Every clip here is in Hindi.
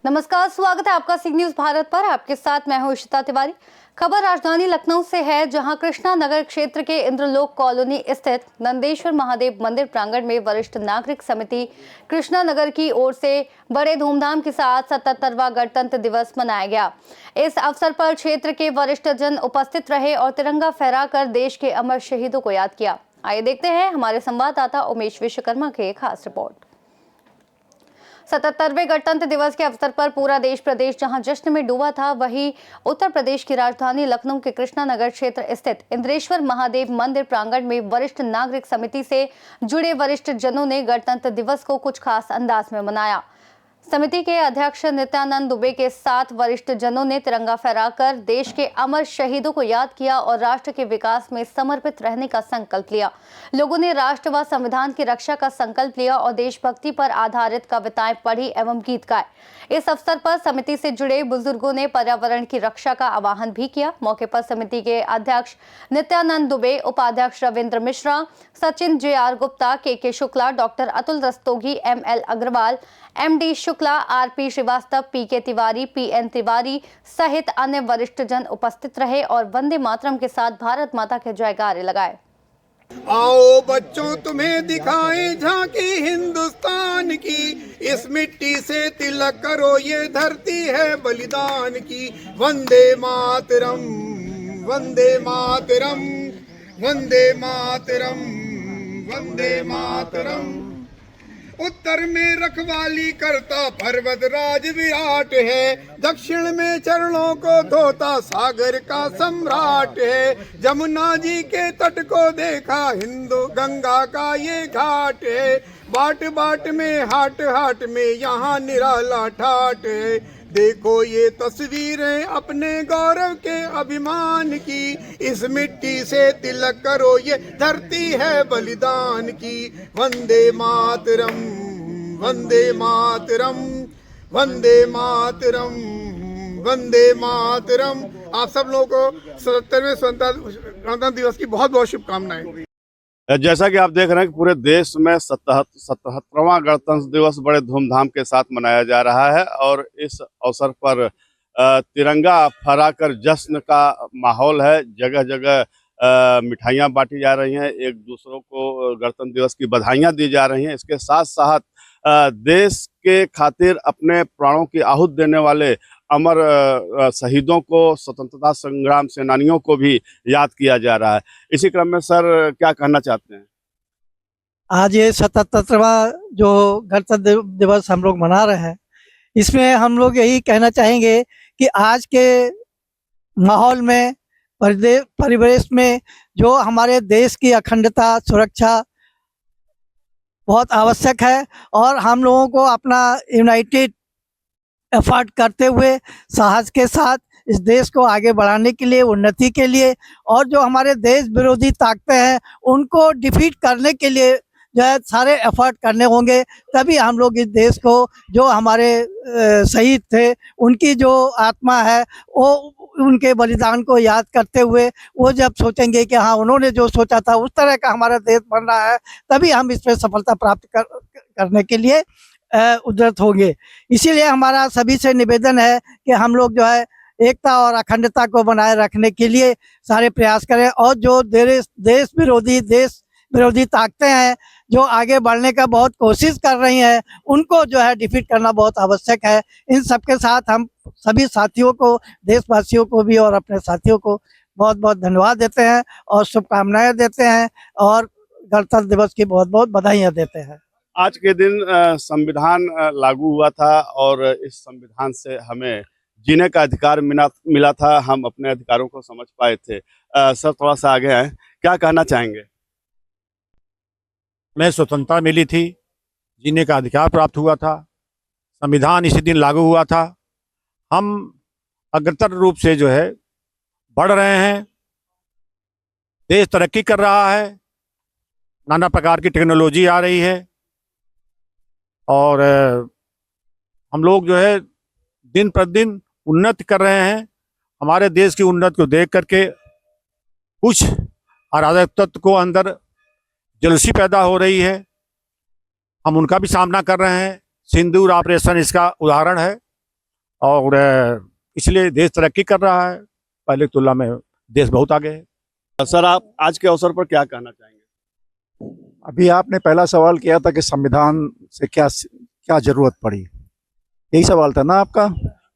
नमस्कार, स्वागत है आपका सी न्यूज भारत पर। आपके साथ मैं हूं इशिता तिवारी। खबर राजधानी लखनऊ से है, जहां कृष्णा नगर क्षेत्र के इंद्रलोक कॉलोनी स्थित नंदेश्वर महादेव मंदिर प्रांगण में वरिष्ठ नागरिक समिति कृष्णा नगर की ओर से बड़े धूमधाम के साथ 77वां गणतंत्र दिवस मनाया गया। इस अवसर पर क्षेत्र के वरिष्ठ जन उपस्थित रहे और तिरंगा फहराकर देश के अमर शहीदों को याद किया। आइए देखते हैं हमारे संवाददाता उमेश विश्वकर्मा की खास रिपोर्ट। 77वें गणतंत्र दिवस के अवसर पर पूरा देश प्रदेश जहां जश्न में डूबा था, वहीं उत्तर प्रदेश की राजधानी लखनऊ के कृष्णा नगर क्षेत्र स्थित इंद्रेश्वर महादेव मंदिर प्रांगण में वरिष्ठ नागरिक समिति से जुड़े वरिष्ठ जनों ने गणतंत्र दिवस को कुछ खास अंदाज में मनाया। समिति के अध्यक्ष नित्यानंद दुबे के साथ वरिष्ठ जनों ने तिरंगा फहराकर देश के अमर शहीदों को याद किया और राष्ट्र के विकास में समर्पित रहने का संकल्प लिया। लोगों ने राष्ट्र व संविधान की रक्षा का संकल्प लिया और देशभक्ति पर आधारित कविताएं पढ़ी एवं गीत गाए। इस अवसर पर समिति से जुड़े बुजुर्गों ने पर्यावरण की रक्षा का आह्वान भी किया। मौके पर समिति के अध्यक्ष नित्यानंद दुबे, उपाध्यक्ष रविंद्र मिश्रा, सचिन JR. Gupta, K Shukla, doctor Atul Rastogi, M.L. Agrawal, M.D. Shukla, R.P. Srivastava, P.K. Tiwari, P.N. Tiwari सहित अन्य वरिष्ठ जन उपस्थित रहे और वंदे मातरम के साथ भारत माता के जयकारे लगाए। आओ बच्चों, तुम्हें दिखाएं झांकी हिंदुस्तान की, इस मिट्टी से तिलक करो, ये धरती है बलिदान की। वंदे मातरम, वंदे मातरम, वंदे मातरम, वंदे मातरम। उत्तर में रखवाली करता पर्वत राज विराट है, दक्षिण में चरणों को धोता सागर का सम्राट है। जमुना जी के तट को देखा, हिंदू गंगा का ये घाट है। बाट बाट में हाट हाट में यहाँ निराला ठाट है। देखो ये तस्वीरें अपने गौरव के अभिमान की, इस मिट्टी से तिलक करो, ये धरती है बलिदान की। वंदे मातरम, वंदे मातरम, वंदे मातरम, वंदे मातरम। आप सब लोगों को 77वें स्वतंत्रता दिवस की बहुत बहुत शुभकामनाएं। जैसा कि आप देख रहे हैं कि पूरे देश में 77वां गणतंत्र दिवस बड़े धूमधाम के साथ मनाया जा रहा है और इस अवसर पर तिरंगा फहराकर जश्न का माहौल है। जगह जगह मिठाइयाँ बांटी जा रही हैं, एक दूसरों को गणतंत्र दिवस की बधाइयाँ दी जा रही हैं। इसके साथ साथ देश के खातिर अपने प्राणों की आहूति देने वाले अमर शहीदों को, स्वतंत्रता संग्राम सेनानियों को भी याद किया जा रहा है। इसी क्रम में सर क्या कहना चाहते हैं? आज ये 77वां जो गणतंत्र दिवस हम लोग मना रहे हैं, इसमें हम लोग यही कहना चाहेंगे कि आज के माहौल में, परिवेश में जो हमारे देश की अखंडता, सुरक्षा बहुत आवश्यक है और हम लोगों को अपना यूनाइटेड एफर्ट करते हुए साहस के साथ इस देश को आगे बढ़ाने के लिए, उन्नति के लिए और जो हमारे देश विरोधी ताकतें हैं उनको डिफीट करने के लिए जो है सारे एफर्ट करने होंगे। तभी हम लोग इस देश को, जो हमारे शहीद थे, उनकी जो आत्मा है वो उनके बलिदान को याद करते हुए वो जब सोचेंगे कि हाँ उन्होंने जो सोचा था उस तरह का हमारा देश बन रहा है, तभी हम इस पर सफलता प्राप्त करने के लिए उद्यत होंगे। इसीलिए हमारा सभी से निवेदन है कि हम लोग जो है एकता और अखंडता को बनाए रखने के लिए सारे प्रयास करें और जो देश विरोधी ताकतें हैं जो आगे बढ़ने का बहुत कोशिश कर रही हैं, उनको जो है डिफीट करना बहुत आवश्यक है। इन सबके साथ हम सभी साथियों को, देशवासियों को भी और अपने साथियों को बहुत बहुत धन्यवाद देते हैं और शुभकामनाएं देते हैं और गणतंत्र दिवस की बहुत बहुत बधाइयाँ देते हैं। आज के दिन संविधान लागू हुआ था और इस संविधान से हमें जीने का अधिकार मिला था, हम अपने अधिकारों को समझ पाए थे। सर थोड़ा सा आगे आए, क्या कहना चाहेंगे? में स्वतंत्रता मिली थी, जीने का अधिकार प्राप्त हुआ था, संविधान इसी दिन लागू हुआ था। हम अग्रतर रूप से जो है बढ़ रहे हैं, देश तरक्की कर रहा है, नाना प्रकार की टेक्नोलॉजी आ रही है और हम लोग जो है दिन प्रतिदिन उन्नति कर रहे हैं। हमारे देश की उन्नति को देख करके कुछ अराजक तत्व को अंदर जेलसी पैदा हो रही है, हम उनका भी सामना कर रहे हैं। सिंदूर ऑपरेशन इसका उदाहरण है और इसलिए देश तरक्की कर रहा है, पहले की तुलना में देश बहुत आगे है। सर, आप आज के अवसर पर क्या कहना चाहेंगे? अभी आपने पहला सवाल किया था कि संविधान से क्या क्या जरूरत पड़ी, यही सवाल था ना आपका।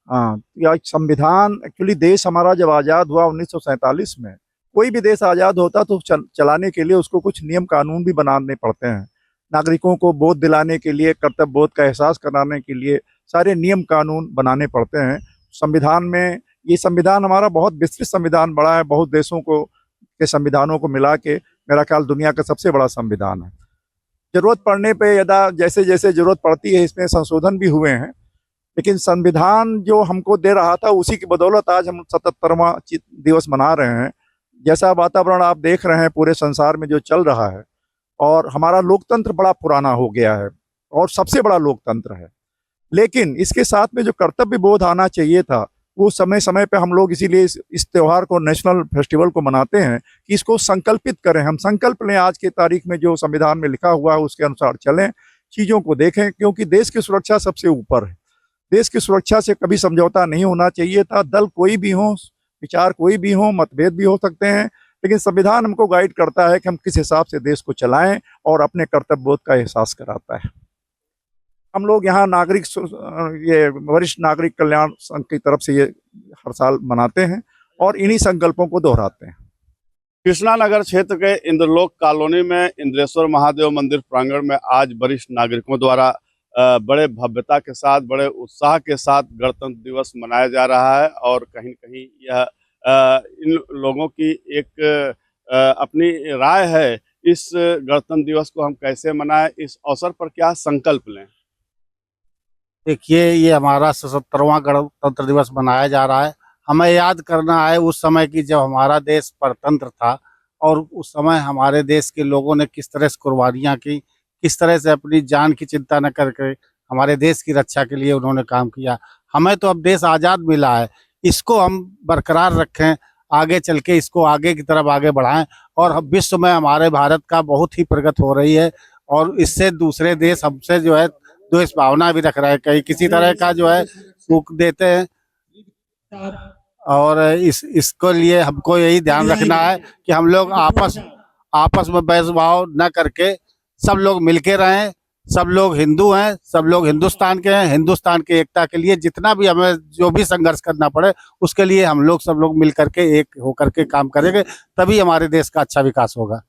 हाँ, या संविधान एक्चुअली देश हमारा जब आज़ाद हुआ 1947 में, कोई भी देश आज़ाद होता तो चलाने के लिए उसको कुछ नियम कानून भी बनाने पड़ते हैं। नागरिकों को बोध दिलाने के लिए, कर्तव्य बोध का एहसास कराने के लिए सारे नियम कानून बनाने पड़ते हैं। संविधान में ये संविधान हमारा बहुत विस्तृत संविधान बड़ा है, बहुत देशों को के संविधानों को मिला के मेरा ख्याल दुनिया का सबसे बड़ा संविधान है। जरूरत पड़ने पे यदा जैसे जैसे जरूरत पड़ती है इसमें संशोधन भी हुए हैं, लेकिन संविधान जो हमको दे रहा था उसी की बदौलत आज हम 77वां दिवस मना रहे हैं। जैसा वातावरण आप देख रहे हैं पूरे संसार में जो चल रहा है, और हमारा लोकतंत्र बड़ा पुराना हो गया है और सबसे बड़ा लोकतंत्र है, लेकिन इसके साथ में जो कर्तव्य बोध आना चाहिए था वो समय समय पे हम लोग इसीलिए इस त्यौहार को, नेशनल फेस्टिवल को मनाते हैं कि इसको संकल्पित करें। हम संकल्प लें आज के तारीख में जो संविधान में लिखा हुआ है उसके अनुसार चलें, चीज़ों को देखें, क्योंकि देश की सुरक्षा सबसे ऊपर है। देश की सुरक्षा से कभी समझौता नहीं होना चाहिए था। दल कोई भी हो, विचार कोई भी हो, मतभेद भी हो सकते हैं, लेकिन संविधान हमको गाइड करता है कि हम किस हिसाब से देश को चलाएं और अपने कर्तव्य बोध का एहसास कराता है। हम लोग यहाँ ये वरिष्ठ नागरिक कल्याण संघ की तरफ से ये हर साल मनाते हैं और इन्हीं संकल्पों को दोहराते हैं। कृष्णा नगर क्षेत्र के इंद्रलोक कॉलोनी में इंद्रेश्वर महादेव मंदिर प्रांगण में आज वरिष्ठ नागरिकों द्वारा बड़े भव्यता के साथ, बड़े उत्साह के साथ गणतंत्र दिवस मनाया जा रहा है। और कहीं न कहीं यह इन लोगों की एक अपनी राय है, इस गणतंत्र दिवस को हम कैसे मनाएं, इस अवसर पर क्या संकल्प लें। देखिए, ये हमारा 77वां गणतंत्र दिवस मनाया जा रहा है। हमें याद करना है उस समय की जब हमारा देश परतंत्र था और उस समय हमारे देश के लोगों ने किस तरह से कुर्बानियाँ की, किस तरह से अपनी जान की चिंता न करके हमारे देश की रक्षा के लिए उन्होंने काम किया। हमें तो अब देश आज़ाद मिला है, इसको हम बरकरार रखें, आगे चल के इसको आगे की तरफ आगे बढ़ाएं और विश्व में हमारे भारत का बहुत ही प्रगति हो रही है और इससे दूसरे देश हमसे जो है द्वेष भावना भी रख रहे हैं, कहीं किसी तरह का जो है सूख देते हैं। और इसको लिए हमको यही ध्यान रखना है कि हम लोग आपस में भेदभाव न करके सब लोग मिलके रहें। सब लोग हिंदू हैं, सब लोग हिंदुस्तान के हैं। हिंदुस्तान की एकता के लिए जितना भी हमें जो भी संघर्ष करना पड़े उसके लिए हम लोग सब लोग मिल करके एक होकर के काम करेंगे, तभी हमारे देश का अच्छा विकास होगा।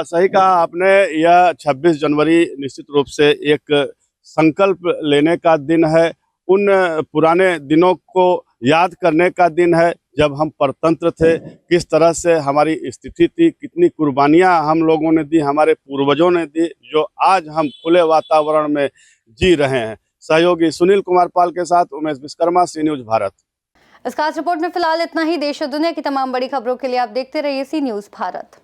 सही कहा आपने। यह 26 जनवरी निश्चित रूप से एक संकल्प लेने का दिन है, उन पुराने दिनों को याद करने का दिन है जब हम परतंत्र थे, किस तरह से हमारी स्थिति थी, कितनी कुर्बानियां हम लोगों ने दी, हमारे पूर्वजों ने दी, जो आज हम खुले वातावरण में जी रहे हैं। सहयोगी सुनील कुमार पाल के साथ उमेश विश्वकर्मा, सी न्यूज भारत। इस खास रिपोर्ट में फिलहाल इतना ही। देश और दुनिया की तमाम बड़ी खबरों के लिए आप देखते रहिए सी न्यूज भारत।